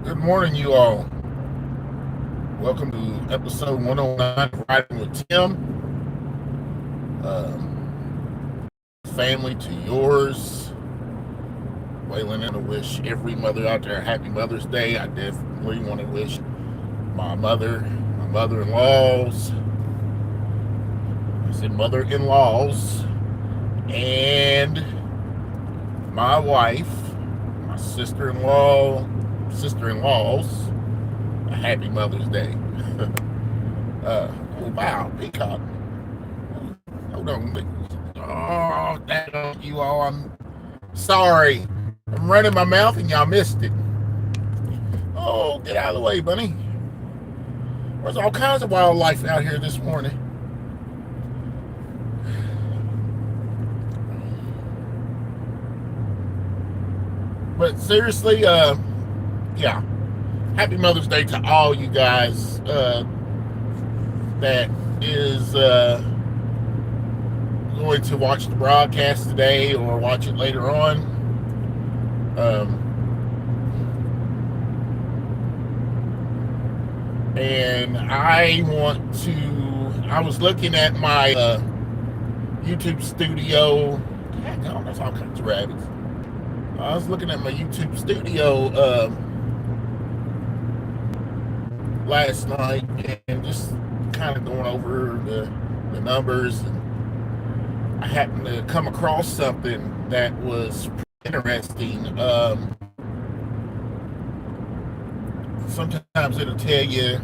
Good morning, you all. Welcome to episode 109 of Riding with Tim. Family to yours. Waylon, and to wish every mother out there a happy Mother's Day. I definitely want to wish my mother-in-laws, I said mother-in-laws, and my wife, my sister-in-laws, a happy Mother's Day. Oh wow, Peacock. Hold on. Oh, that you all. I'm sorry. I'm running my mouth and y'all missed it. Oh, get out of the way, bunny. There's all kinds of wildlife out here this morning. But seriously, yeah. Happy Mother's Day to all you guys that is going to watch the broadcast today or watch it later on. And I was looking at my YouTube studio. Heck, there's all kinds of rabbits. I was looking at my YouTube studio last night and just kind of going over the numbers. And I happened to come across something that was interesting. Sometimes it'll tell you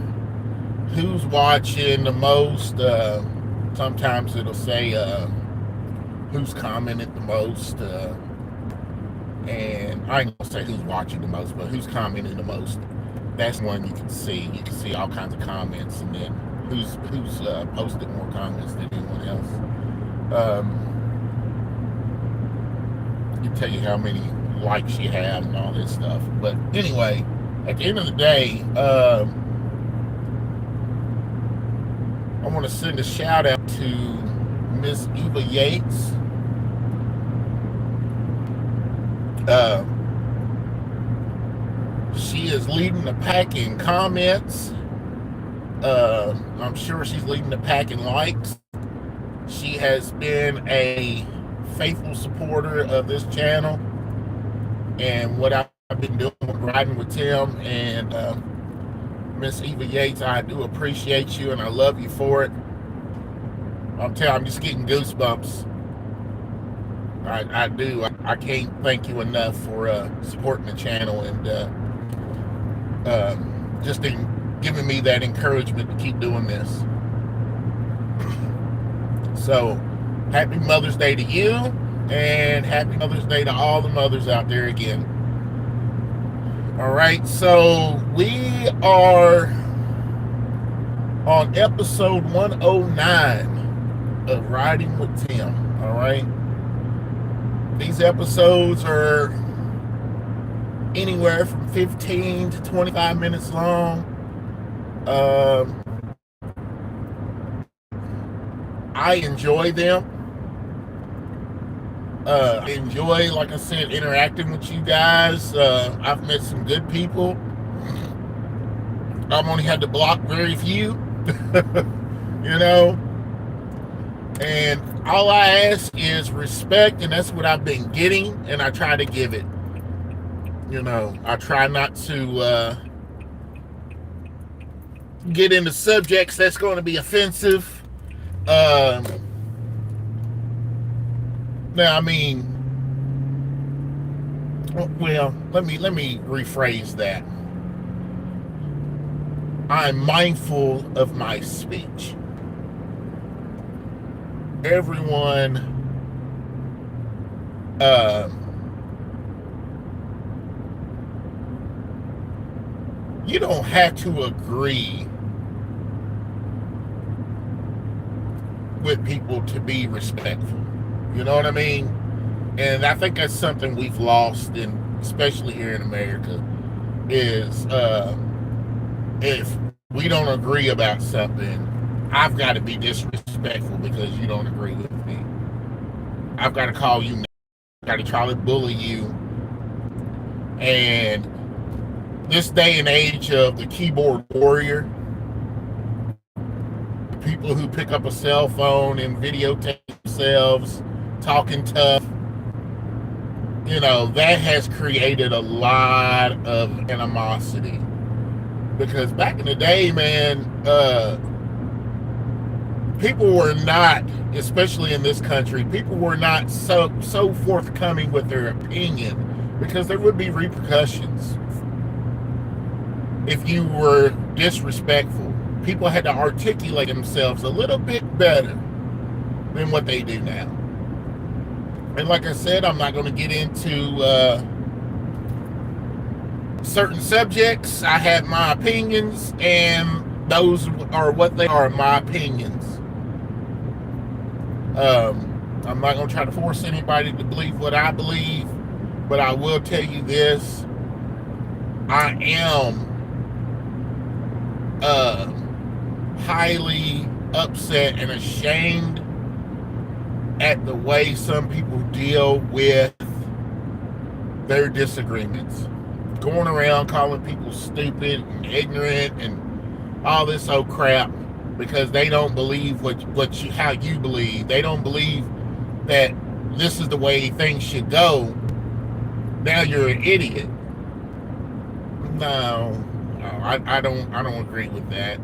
who's watching the most. Sometimes it'll say who's commented the most. And I ain't gonna say who's watching the most, but who's commenting the most. That's one you can see. You can see all kinds of comments, and then who's posted more comments than anyone else. You tell you how many likes you have and all this stuff. But anyway, at the end of the day, I want to send a shout out to Miss Eva Yates. She is leading the pack in comments. I'm sure she's leading the pack in likes. She has been a faithful supporter of this channel and what I've been doing with Riding with Tim. And Miss Eva Yates, I do appreciate you and I love you for it. I'm just getting goosebumps. I do. I can't thank you enough for supporting the channel and just giving me that encouragement to keep doing this. So, happy Mother's Day to you, and happy Mother's Day to all the mothers out there again. All right, so we are on episode 109 of Riding with Tim. All right. These episodes are anywhere from 15 to 25 minutes long. I enjoy them. I enjoy, like I said, interacting with you guys. I've met some good people. I've only had to block very few, you know. And all I ask is respect, and that's what I've been getting, and I try to give it. You know, I try not to get into subjects that's going to be offensive. Now, I mean, well, let me rephrase that. I'm mindful of my speech. Everyone you don't have to agree with people to be respectful. You know what I mean? And I think that's something we've lost, especially here in America, is if we don't agree about something, I've got to be disrespectful because you don't agree with me. I've got to call you, I've got to try to bully you, and this day and age of the keyboard warrior, people who pick up a cell phone and videotape themselves talking tough, that has created a lot of animosity. Because back in the day, man, people were not, especially in this country, people were not so forthcoming with their opinion, because there would be repercussions if you were disrespectful. People had to articulate themselves a little bit better than what they do now. And like I said, I'm not going to get into certain subjects. I have my opinions, and those are what they are, my opinions. I'm not going to try to force anybody to believe what I believe, but I will tell you this. I am highly upset and ashamed at the way some people deal with their disagreements. Going around calling people stupid and ignorant and all this old crap because they don't believe how you believe. They don't believe that this is the way things should go. Now you're an idiot. No, I don't agree with that.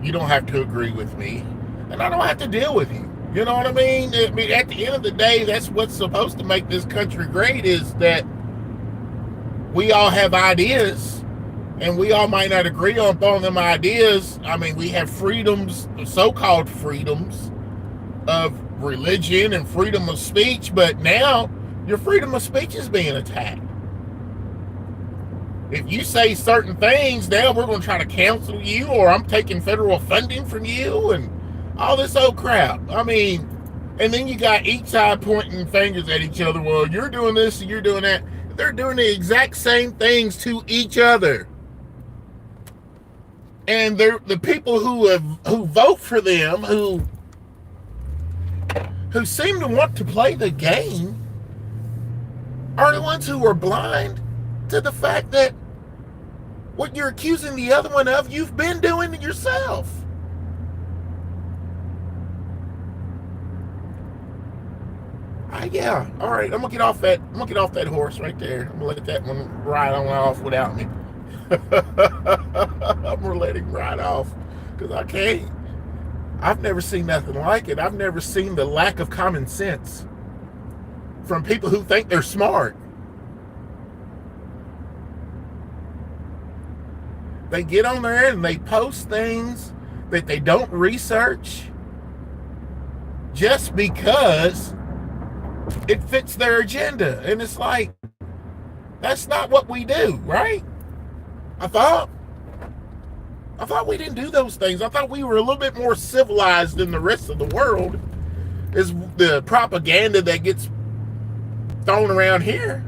You don't have to agree with me, and I don't have to deal with you. You know what I mean? At the end of the day, that's what's supposed to make this country great, is that we all have ideas, and we all might not agree on them ideas. I mean, we have freedoms, so-called freedoms of religion and freedom of speech, but now your freedom of speech is being attacked. If you say certain things, now we're going to try to cancel you, or I'm taking federal funding from you, and all this old crap. I mean, and then you got each side pointing fingers at each other. Well, you're doing this and you're doing that. They're doing the exact same things to each other. And they're the people who vote for them, who seem to want to play the game, are the ones who are blind to the fact that what you're accusing the other one of, you've been doing it yourself. Yeah, all right. I'm gonna get off that horse right there. I'm gonna let that one ride on off without me. I'm gonna let him ride off because I can't. I've never seen nothing like it. I've never seen the lack of common sense from people who think they're smart. They get on there and they post things that they don't research just because it fits their agenda. And it's like, that's not what we do, right? I thought we didn't do those things. I thought we were a little bit more civilized than the rest of the world, is the propaganda that gets thrown around here.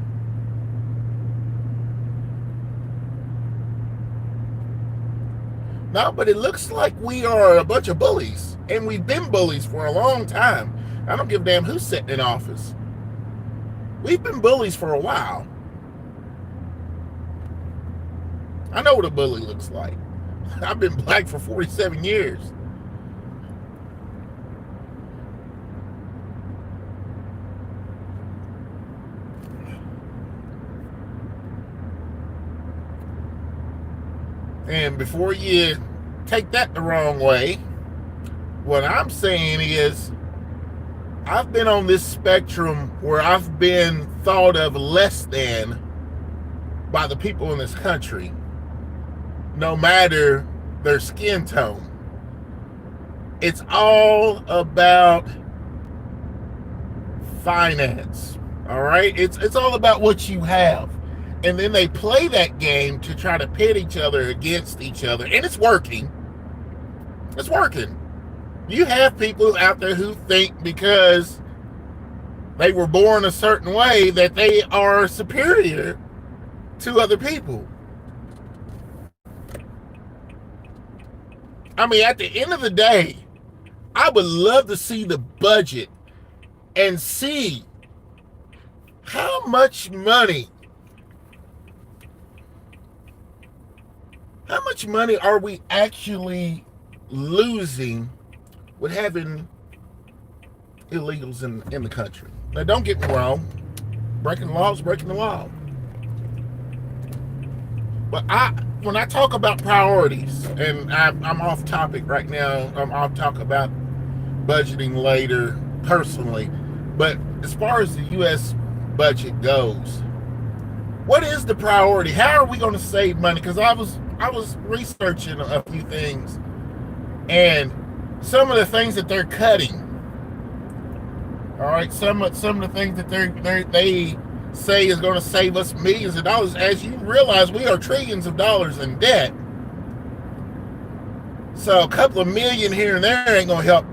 No, but it looks like we are a bunch of bullies, and we've been bullies for a long time. I don't give a damn who's sitting in office. We've been bullies for a while. I know what a bully looks like. I've been black for 47 years. And before you take that the wrong way, what I'm saying is, I've been on this spectrum where I've been thought of less than by the people in this country, no matter their skin tone. It's all about finance, all right? It's all about what you have. And then they play that game to try to pit each other against each other. And it's working. It's working. You have people out there who think because they were born a certain way that they are superior to other people. I mean, at the end of the day, I would love to see the budget and see how much money how much money are we actually losing with having illegals in the country? Now, don't get me wrong. Breaking the law is breaking the law. But when I talk about priorities, and I'm off topic right now, I'll talk about budgeting later personally. But as far as the U.S. budget goes, what is the priority? How are we going to save money? Because I was researching a few things, and some of the things that they're cutting. All right, some of the things that they say is going to save us millions of dollars. As you realize, we are trillions of dollars in debt. So a couple of million here and there ain't going to help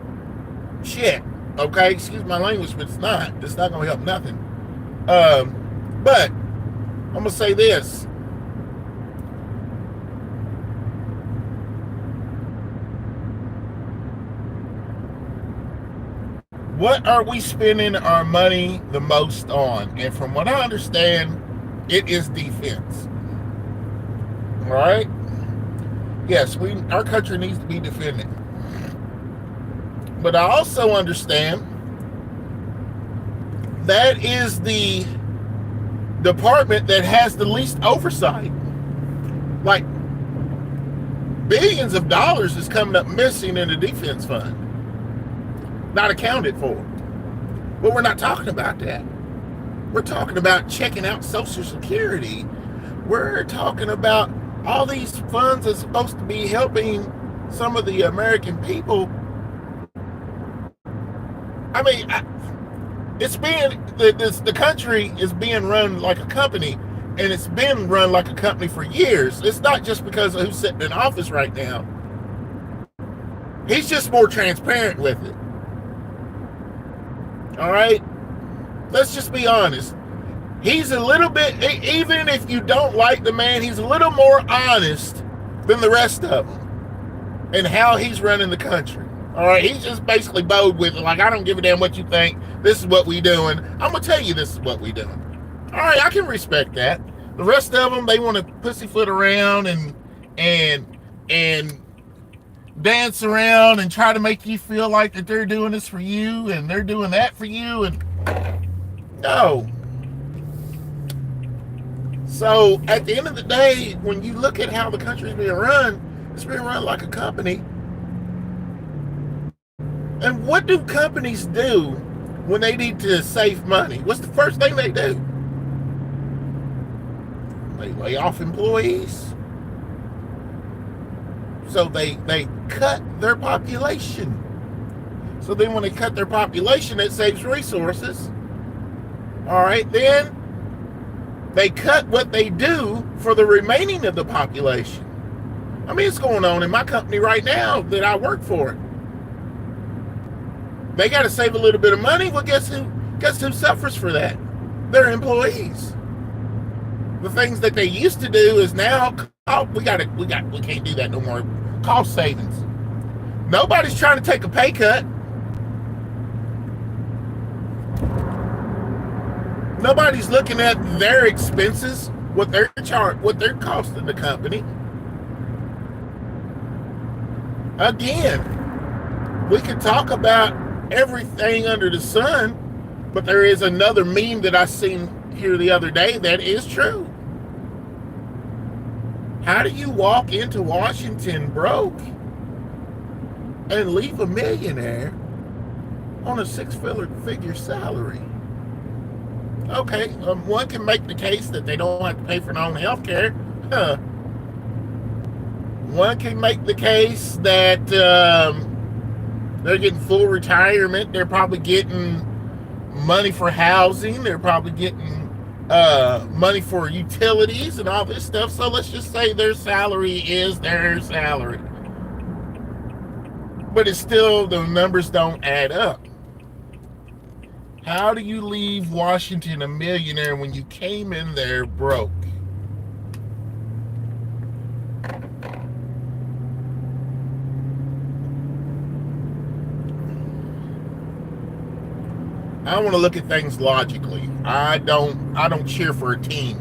shit. Okay, excuse my language, but it's not. It's not going to help nothing. But I'm going to say this. What are we spending our money the most on? And from what I understand, it is defense. All right? Yes, our country needs to be defended. But I also understand that is the department that has the least oversight. Like, billions of dollars is coming up missing in the defense fund. Not accounted for. But we're not talking about that. We're talking about checking out Social Security. We're talking about all these funds are supposed to be helping some of the American people. I mean, the country is being run like a company, and it's been run like a company for years. It's not just because of who's sitting in office right now. He's just more transparent with it. All right, let's just be honest. He's a little bit, even if you don't like the man, he's a little more honest than the rest of them and how he's running the country. All right, he's just basically bowed with it, like, I don't give a damn what you think. This is what we doing. I'm gonna tell you this is what we doing. All right, I can respect that. The rest of them, they want to pussyfoot around and dance around and try to make you feel like that they're doing this for you and they're doing that for you, and no. So at the end of the day, when you look at how the country's being run, it's being run like a company. And what do companies do when they need to save money? What's the first thing they do? They lay off employees. So they cut their population. So then when they cut their population, it saves resources. All right, then they cut what they do for the remaining of the population. I mean, it's going on in my company right now that I work for. They got to save a little bit of money. Well, guess who suffers for that? Their employees. The things that they used to do is now, we can't do that no more. Cost savings. Nobody's trying to take a pay cut. Nobody's looking at their expenses, what they're costing the company. Again, we can talk about everything under the sun, but there is another meme that I seen here the other day that is true. How do you walk into Washington broke and leave a millionaire on a six-figure salary? Okay, one can make the case that they don't have to pay for their own health care. One can make the case that they're getting full retirement. They're probably getting money for housing. They're probably getting money for utilities and all this stuff. So let's just say their salary is their salary. But it's still, the numbers don't add up. How do you leave Washington a millionaire when you came in there broke? I want to look at things logically. I don't cheer for a team.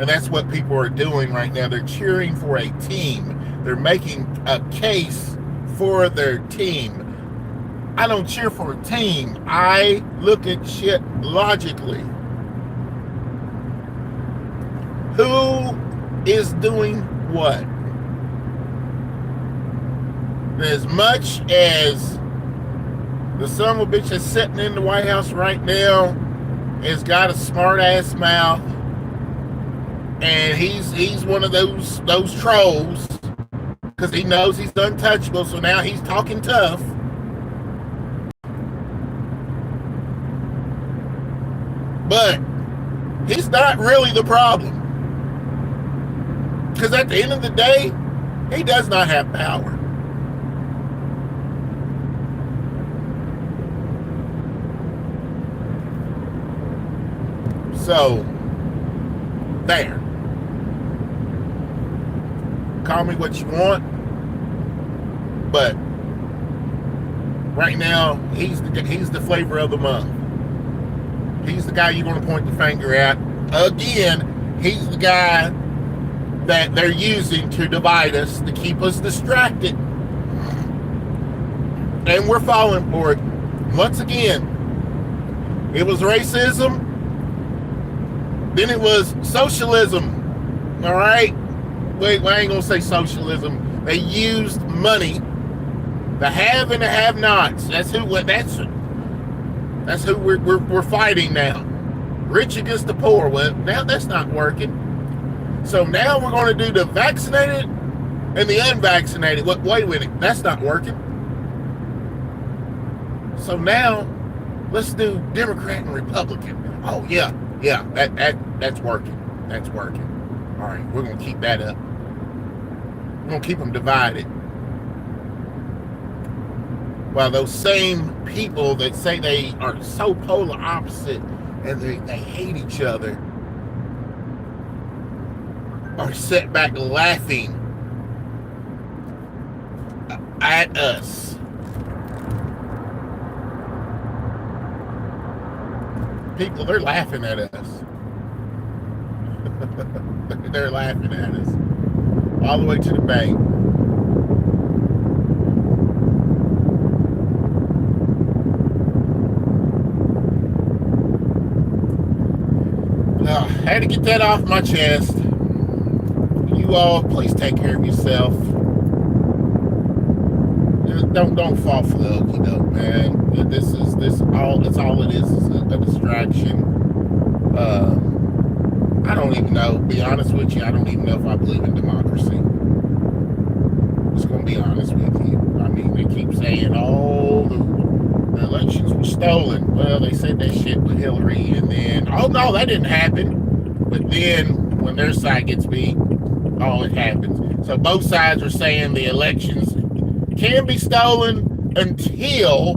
And that's what people are doing right now. They're cheering for a team. They're making a case for their team. I don't cheer for a team. I look at shit logically. Who is doing what? As much as the son of a bitch that's sitting in the White House right now has got a smart ass mouth, and he's one of those trolls because he knows he's untouchable, so now he's talking tough. But he's not really the problem, because at the end of the day, he does not have power. So, there. Call me what you want, but right now he's the flavor of the month. He's the guy you're going to point the finger at. Again, he's the guy that they're using to divide us, to keep us distracted, and we're falling for it. Once again, it was racism. Then it was socialism. All right? Wait, I ain't going to say socialism. They used money. The have and the have-nots. That's who we're fighting now. Rich against the poor. Well, now that's not working. So now we're going to do the vaccinated and the unvaccinated. Wait a minute. That's not working. So now let's do Democrat and Republican. Oh, yeah. Yeah, that's working. That's working. All right, we're going to keep that up. We're going to keep them divided. While those same people that say they are so polar opposite and they hate each other are set back laughing at us. People, they're laughing at us. They're laughing at us. All the way to the bank. I had to get that off my chest. You all, please take care of yourself. Don't fall for the okie doke, man. That's all it is a distraction. I don't even know, be honest with you, I don't even know if I believe in democracy. Just gonna be honest with you. I mean, they keep saying, oh, the elections were stolen. Well, they said that shit with Hillary, and then, oh no, that didn't happen. But then when their side gets beat, oh, it happens. So both sides are saying the elections can be stolen until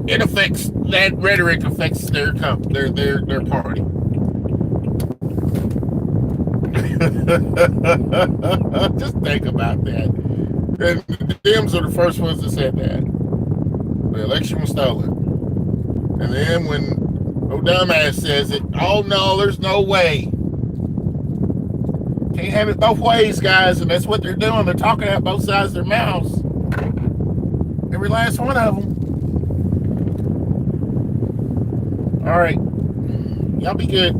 it affects, that rhetoric affects their party. Just think about that. And the Dems are the first ones that said that. The election was stolen. And then when old dumbass says it, oh no, there's no way. Can't have it both ways, guys, and that's what they're doing. They're talking out both sides of their mouths. Every last one of them. All right. Y'all be good.